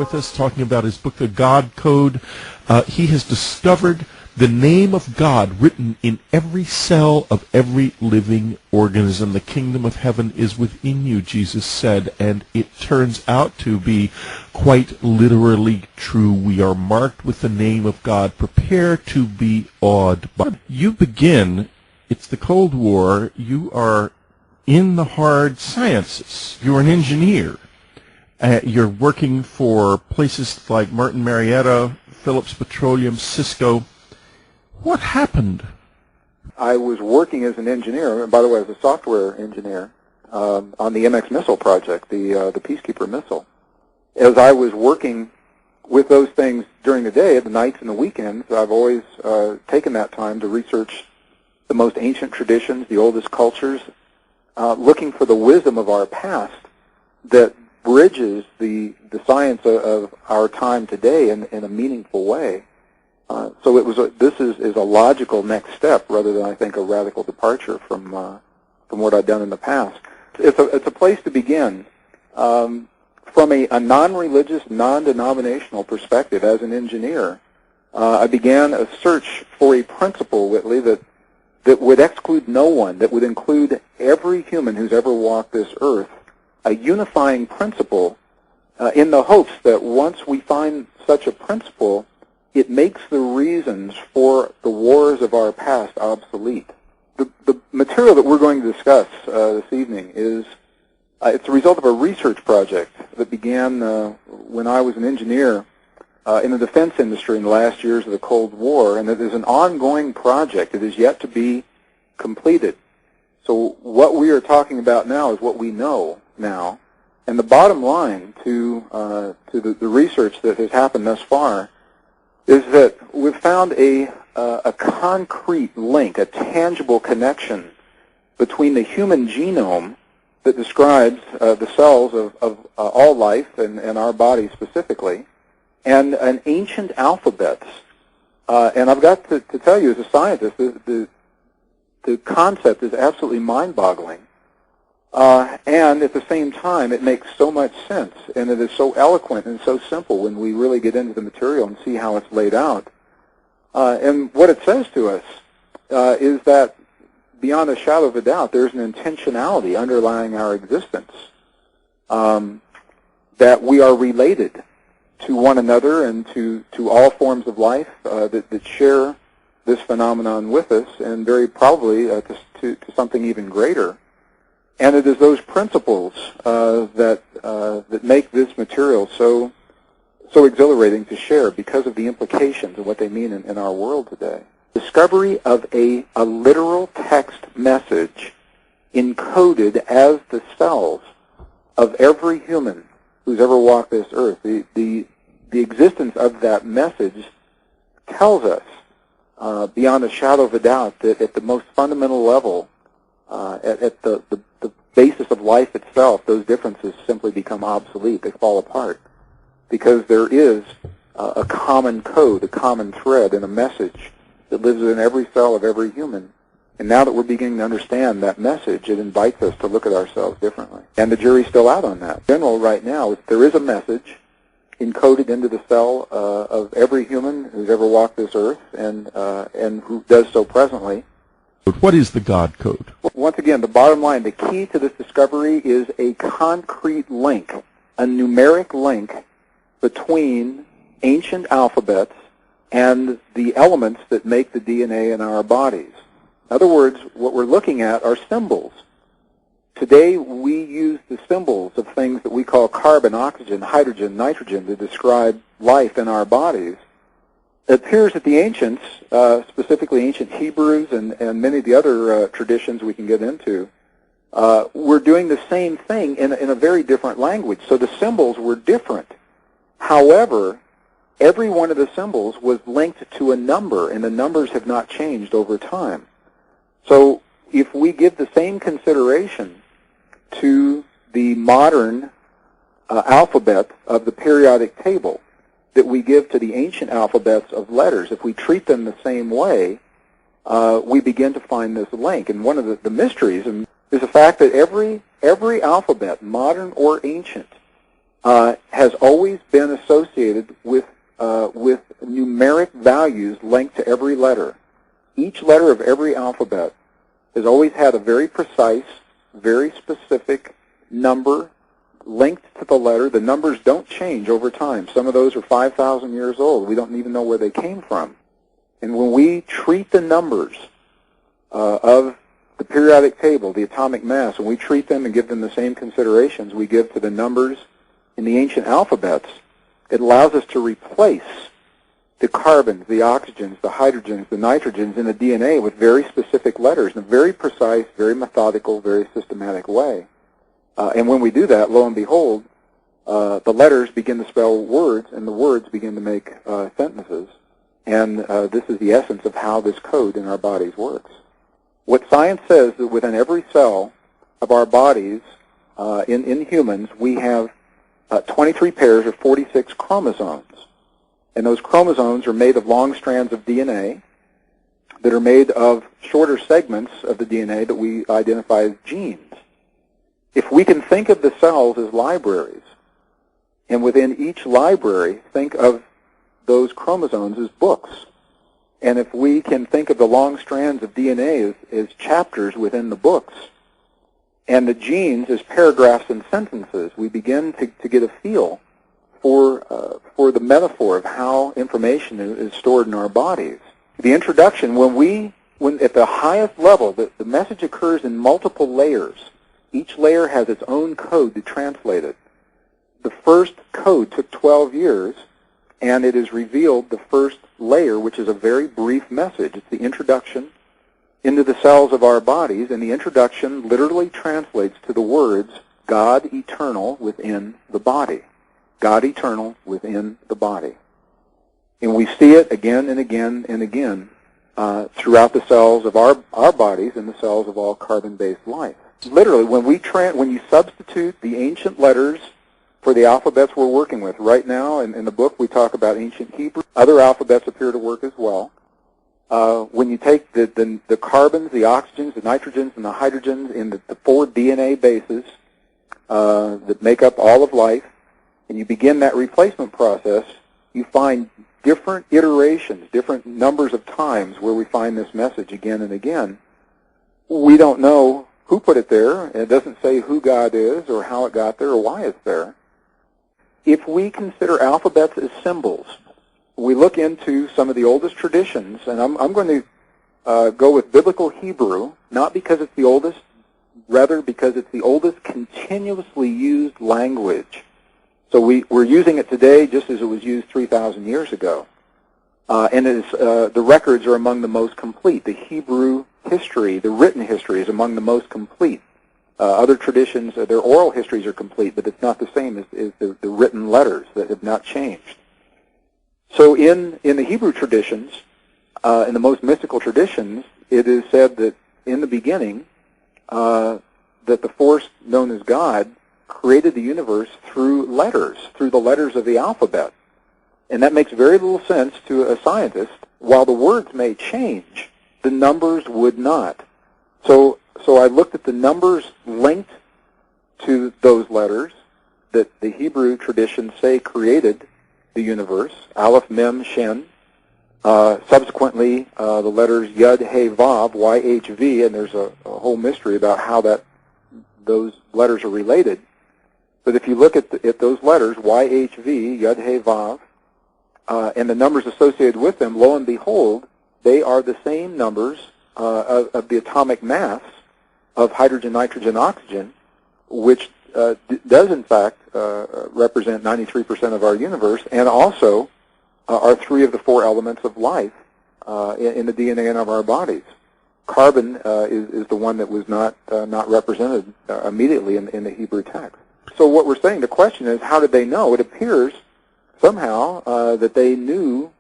with us, talking about his book, The God Code. He has discovered the name of God written in every cell of every living organism. The kingdom of heaven is within you, Jesus said, and it turns out to be quite literally true. We are marked with the name of God. Prepare to be awed. But you begin, it's the Cold War, you are in the hard sciences. You're an engineer. You're working for places like Martin Marietta, Phillips Petroleum, Cisco. What happened? I was working as an engineer, and by the way, as a software engineer, on the MX missile project, the Peacekeeper missile. As I was working with those things during the day, the nights and the weekends, I've always taken that time to research the most ancient traditions, the oldest cultures, looking for the wisdom of our past that bridges the science of our time today in a meaningful way. So this is a logical next step rather than, I think, a radical departure from what I've done in the past. It's a place to begin. From a non-religious, non-denominational perspective, as an engineer, I began a search for a principle, Whitley, that would exclude no one, that would include every human who's ever walked this earth, a unifying principle in the hopes that once we find such a principle, it makes the reasons for the wars of our past obsolete. The material that we're going to discuss this evening is it's a result of a research project that began when I was an engineer in the defense industry in the last years of the Cold War, and it is an ongoing project. It is yet to be completed. So what we are talking about now is what we know now. And the bottom line to the research that has happened thus far is that we've found a concrete link, a tangible connection between the human genome that describes the cells of all life and our body specifically, and an ancient alphabets. And I've got to tell you, as a scientist, the concept is absolutely mind-boggling. And at the same time, it makes so much sense, and it is so eloquent and so simple when we really get into the material and see how it's laid out. And what it says to us is that, beyond a shadow of a doubt, there's an intentionality underlying our existence, that we are related to one another and to all forms of life that share this phenomenon with us, and very probably to something even greater. And it is those principles that make this material so exhilarating to share because of the implications of what they mean in our world today. Discovery of a literal text message encoded as the cells of every human who's ever walked this earth. The existence of that message tells us, beyond a shadow of a doubt, that at the most fundamental level, at the basis of life itself, those differences simply become obsolete. They fall apart because there is a common code, a common thread, and a message that lives in every cell of every human. And now that we're beginning to understand that message, it invites us to look at ourselves differently. And the jury's still out on that. In general, right now, there is a message encoded into the cell of every human who's ever walked this earth and who does so presently. What is the God Code? Once again, the bottom line, the key to this discovery is a concrete link, a numeric link between ancient alphabets and the elements that make the DNA in our bodies. In other words, what we're looking at are symbols. Today, we use the symbols of things that we call carbon, oxygen, hydrogen, nitrogen to describe life in our bodies. It appears that the ancients, specifically ancient Hebrews and many of the other traditions we can get into, were doing the same thing in a very different language. So the symbols were different. However, every one of the symbols was linked to a number, and the numbers have not changed over time. So if we give the same consideration to the modern alphabet of the periodic table that we give to the ancient alphabets of letters, if we treat them the same way, we begin to find this link. And one of the mysteries is the fact that every alphabet, modern or ancient, has always been associated with numeric values linked to every letter. Each letter of every alphabet has always had a very precise, very specific number linked to the letter. The numbers don't change over time. Some of those are 5,000 years old. We don't even know where they came from. And when we treat the numbers of the periodic table, the atomic mass, when we treat them and give them the same considerations we give to the numbers in the ancient alphabets, it allows us to replace the carbons, the oxygens, the hydrogens, the nitrogens in the DNA with very specific letters in a very precise, very methodical, very systematic way. And when we do that, lo and behold, the letters begin to spell words, and the words begin to make sentences. And this is the essence of how this code in our bodies works. What science says is that within every cell of our bodies, in humans, we have 23 pairs of 46 chromosomes. And those chromosomes are made of long strands of DNA that are made of shorter segments of the DNA that we identify as genes. If we can think of the cells as libraries, and within each library think of those chromosomes as books, and if we can think of the long strands of DNA as chapters within the books, and the genes as paragraphs and sentences, we begin to get a feel for the metaphor of how information is stored in our bodies. The introduction, when at the highest level, the message occurs in multiple layers. Each layer has its own code to translate it. The first code took 12 years, and it is revealed the first layer, which is a very brief message. It's the introduction into the cells of our bodies, and the introduction literally translates to the words, God eternal within the body. God eternal within the body. And we see it again and again and again throughout the cells of our bodies and the cells of all carbon-based life. Literally, when you substitute the ancient letters for the alphabets we're working with right now, in the book we talk about ancient Hebrew. Other alphabets appear to work as well. When you take the carbons, the oxygens, the nitrogens, and the hydrogens in the 4 DNA bases that make up all of life, and you begin that replacement process, you find different iterations, different numbers of times where we find this message again and again. We don't know who put it there, and it doesn't say who God is or how it got there or why it's there. If we consider alphabets as symbols, we look into some of the oldest traditions, and I'm going to go with Biblical Hebrew, not because it's the oldest, rather because it's the oldest continuously used language. So we're using it today just as it was used 3,000 years ago. And the records are among the most complete. The Hebrew history, the written history, is among the most complete. Other traditions, their oral histories are complete, but it's not the same as the written letters that have not changed. So in the Hebrew traditions, in the most mystical traditions, it is said that in the beginning, that the force known as God created the universe through letters, through the letters of the alphabet. And that makes very little sense to a scientist. While the words may change, the numbers would not. So I looked at the numbers linked to those letters that the Hebrew traditions say created the universe, Aleph, Mem, Shin. Subsequently, the letters Yud, He, Vav, YHV, and there's a whole mystery about how those letters are related. But if you look at those letters, YHV, Yud, He, Vav, and the numbers associated with them, lo and behold, they are the same numbers of the atomic mass of hydrogen, nitrogen, oxygen, which does in fact represent 93% of our universe, and also are 3 of the 4 elements of life in the DNA of our bodies. Carbon is the one that was not represented immediately in the Hebrew text. So what we're saying, the question is, how did they know? It appears somehow that they knew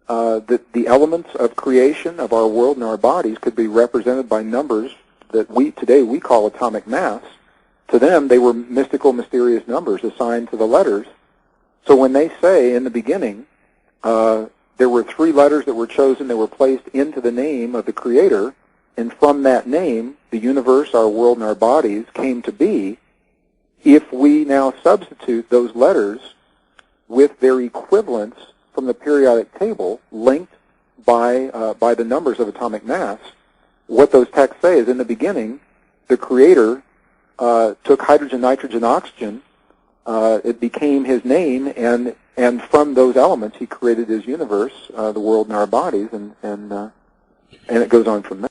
that the elements of creation of our world and our bodies could be represented by numbers that today we call atomic mass. To them, they were mystical, mysterious numbers assigned to the letters. So when they say in the beginning, there were 3 letters that were chosen that were placed into the name of the Creator, and from that name, the universe, our world, and our bodies came to be, if we now substitute those letters with their equivalents from the periodic table linked by the numbers of atomic mass, what those texts say is, in the beginning, the Creator took hydrogen, nitrogen, oxygen. It became His name, and from those elements He created His universe, the world, and our bodies, and it goes on from there.